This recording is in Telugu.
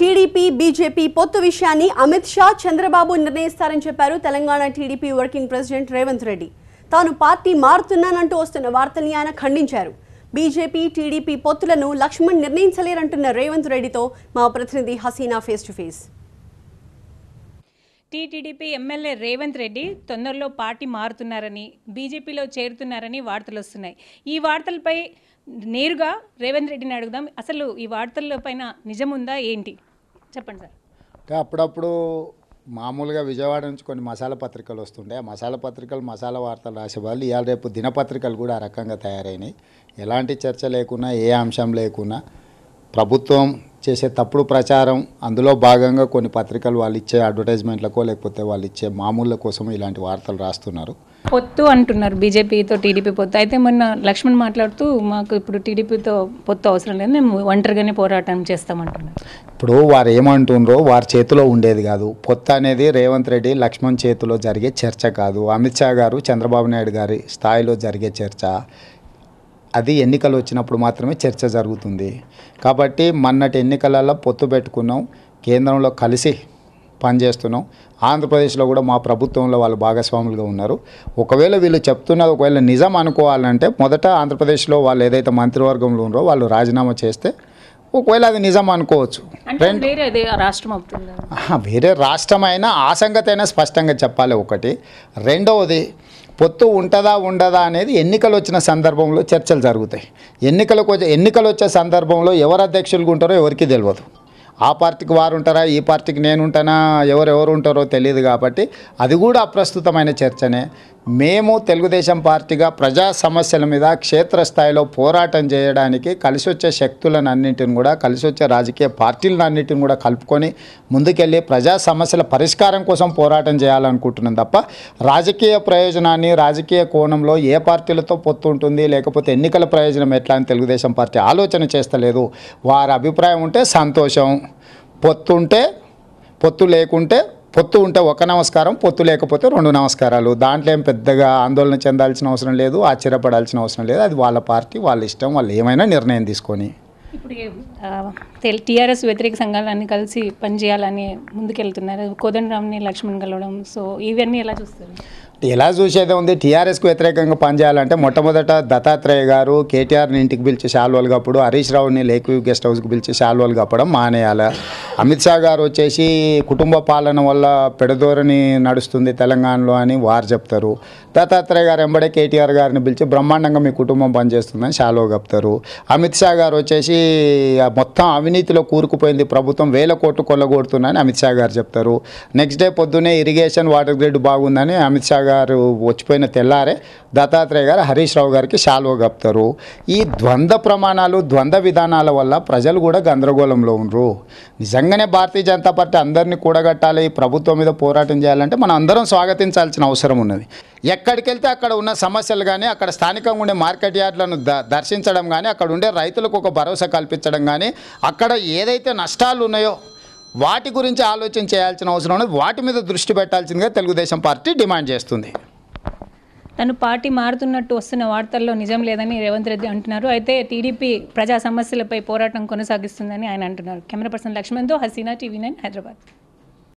టీడీపీ బీజేపీ పొత్తు విషయాన్ని అమిత్ షా చంద్రబాబు నిర్ణయిస్తారని చెప్పారు Telangana TDP working president Revanth Reddy. తాను పార్టీ మారుతున్నానంటూ వస్తున్న వార్తల్ని ఆయన ఖండించారు. బీజేపీ టీడీపీ పొత్తులను లక్ష్మణ్ నిర్ణయించలేరంటున్న రేవంత్ రెడ్డితో మా ప్రతినిధి Haseena face to face. TDP MLA Revanth Reddy తొందరలో పార్టీ మారుతున్నారని, బీజేపీలో చేరుతున్నారని వార్తలు వస్తున్నాయి. ఈ వార్తలపై నేరుగా రేవంత్ రెడ్డిని అడుగుదాం. అసలు ఈ వార్తల పైన నిజముందా ఏంటి చెప్పండి సార్. అంటే అప్పుడప్పుడు మామూలుగా విజయవాడ నుంచి కొన్ని మసాలా పత్రికలు వస్తుండే, ఆ మసాలా పత్రికలు మసాలా వార్తలు రాసేవాళ్ళు. ఇవాళ రేపు దినపత్రికలు కూడా ఆ రకంగా తయారైనాయి. ఎలాంటి చర్చ లేకున్నా, ఏ అంశం లేకున్నా ప్రభుత్వం చేసే తప్పుడు ప్రచారం, అందులో భాగంగా కొన్ని పత్రికలు వాళ్ళు ఇచ్చే అడ్వర్టైజ్మెంట్లకో లేకపోతే వాళ్ళు ఇచ్చే మామూళ్ళ కోసం ఇలాంటి వార్తలు రాస్తున్నారు. పొత్తు అంటున్నారు, బీజేపీతో టీడీపీ పొత్తు. అయితే మొన్న లక్ష్మణ్ మాట్లాడుతూ మాకు ఇప్పుడు టీడీపీతో పొత్తు అవసరం లేదు, మేము ఒంటరిగానే పోరాటం చేస్తామంటున్నారు. ఇప్పుడు వారు ఏమంటుండ్రో వారి చేతిలో ఉండేది కాదు. పొత్తు అనేది రేవంత్ రెడ్డి లక్ష్మణ్ చేతిలో జరిగే చర్చ కాదు. అమిత్ షా గారు చంద్రబాబు నాయుడు గారి స్థాయిలో జరిగే చర్చ. అది ఎన్నికలు వచ్చినప్పుడు మాత్రమే చర్చ జరుగుతుంది. కాబట్టి మొన్నటి ఎన్నికలలో పొత్తు పెట్టుకున్నాం, కేంద్రంలో కలిసి పనిచేస్తున్నాం. ఆంధ్రప్రదేశ్లో కూడా మా ప్రభుత్వంలో వాళ్ళు భాగస్వాములుగా ఉన్నారు. ఒకవేళ వీళ్ళు చెప్తున్నది ఒకవేళ నిజం అనుకోవాలంటే మొదట ఆంధ్రప్రదేశ్లో వాళ్ళు ఏదైతే మంత్రివర్గంలో ఉన్నారో వాళ్ళు రాజీనామా చేస్తే ఒకవేళ అది నిజం అనుకోవచ్చు. వేరే రాష్ట్రం అయినా ఆ సంగతి అయినా స్పష్టంగా చెప్పాలి ఒకటి. రెండవది, పొత్తు ఉంటుందా ఉండదా అనేది ఎన్నికలు వచ్చిన సందర్భంలో చర్చలు జరుగుతాయి. ఎన్నికలు వచ్చే సందర్భంలో ఎవరు అధ్యక్షులుగా ఉంటారో ఎవరికి తెలియదు. ఆ పార్టీకి వారు ఉంటారా, ఈ పార్టీకి నేను ఉంటానా, ఎవరెవరు ఉంటారో తెలియదు. కాబట్టి అది కూడా అప్రస్తుతమైన చర్చనే. మేము తెలుగుదేశం పార్టీగా ప్రజా సమస్యల మీద క్షేత్రస్థాయిలో పోరాటం చేయడానికి కలిసి వచ్చే శక్తులను అన్నింటిని కూడా, కలిసి వచ్చే రాజకీయ పార్టీలను అన్నింటిని కూడా కలుపుకొని ముందుకెళ్ళి ప్రజా సమస్యల పరిష్కారం కోసం పోరాటం చేయాలనుకుంటున్నాం తప్ప రాజకీయ ప్రయోజనాన్ని, రాజకీయ కోణంలో ఏ పార్టీలతో పొత్తు ఉంటుంది లేకపోతే ఎన్నికల ప్రయోజనం ఎట్లా అని తెలుగుదేశం పార్టీ ఆలోచన చేస్తలేదు. వారి అభిప్రాయం ఉంటే సంతోషం, పొత్తు లేకుంటే, పొత్తు ఉంటే ఒక నమస్కారం, పొత్తు లేకపోతే 2 నమస్కారాలు. దాంట్లో ఏం పెద్దగా ఆందోళన చెందాల్సిన అవసరం లేదు, ఆశ్చర్యపడాల్సిన అవసరం లేదు. అది వాళ్ళ పార్టీ, వాళ్ళ ఇష్టం, వాళ్ళు ఏమైనా నిర్ణయం తీసుకొని. ఇప్పుడు టీఆర్ఎస్ వ్యతిరేక సంఘాలన్నీ కలిసి పనిచేయాలని ముందుకెళ్తున్నారు. కోదండరామ్ని లక్ష్మణ్ కలవడం, సో ఇవన్నీ ఎలా చూస్తారు? ఎలా చూసేదే ఉంది. టీఆర్ఎస్కు వ్యతిరేకంగా పనిచేయాలంటే మొట్టమొదట దత్తాత్రేయ గారు కేటీఆర్ని ఇంటికి పిలిచి శాల్వాలు కప్పుడు, హరీష్ రావుని లేక్ వ్యూ గెస్ట్ హౌస్కి పిలిచి శాల్వాలు కప్పడం మానేయాలి. అమిత్ షా గారు వచ్చేసి కుటుంబ పాలన వల్ల పెడదోరని నడుస్తుంది తెలంగాణలో అని వారు చెప్తారు. దత్తాత్రేయ గారు ఎంబడే కేటీఆర్ గారిని పిలిచి బ్రహ్మాండంగా మీ కుటుంబం పనిచేస్తుందని శాల్వా కప్తారు. అమిత్ షా గారు వచ్చేసి మొత్తం అవినీతిలో కూరుకుపోయింది ప్రభుత్వం, 1000 కోట్లు కొల్లగొడుతుందని అమిత్ షా గారు చెప్తారు. నెక్స్ట్ డే పొద్దున్నే ఇరిగేషన్, వాటర్ గ్రిడ్ బాగుందని అమిత్ షా గారు వచ్చిపోయిన తెల్లారే దత్తాత్రేయ గారు హరీష్ రావు గారికి శాల్వా కప్తారు. ఈ ద్వంద్వ ప్రమాణాలు, ద్వంద్వ విధానాల వల్ల ప్రజలు కూడా గందరగోళంలో ఉన్నారు. నిజంగానే భారతీయ జనతా పార్టీ అందరినీ కూడగట్టాలి, ప్రభుత్వం మీద పోరాటం చేయాలంటే మనం అందరం స్వాగతించాల్సిన అవసరం ఉన్నది. ఎక్కడికి వెళ్తే అక్కడ ఉన్న సమస్యలు కానీ, అక్కడ స్థానికంగా ఉండే మార్కెట్ యార్డ్లను దర్శించడం కానీ, అక్కడ ఉండే రైతులకు ఒక భరోసా కల్పించడం కానీ, అక్కడ ఏదైతే నష్టాలు ఉన్నాయో వాటి గురించి ఆలోచన చేయాల్సిన అవసరం ఉన్నది. వాటి మీద దృష్టి పెట్టాల్సిందిగా తెలుగుదేశం పార్టీ డిమాండ్ చేస్తుంది. తను పార్టీ మారుతున్నట్టు వస్తున్న వార్తల్లో నిజం లేదని రేవంత్ రెడ్డి అంటున్నారు. అయితే టీడీపీ ప్రజా సమస్యలపై పోరాటం కొనసాగిస్తుందని ఆయన అంటున్నారు. కెమెరా పర్సన్ లక్ష్మణ్తో హసీనా, TV9 హైదరాబాద్.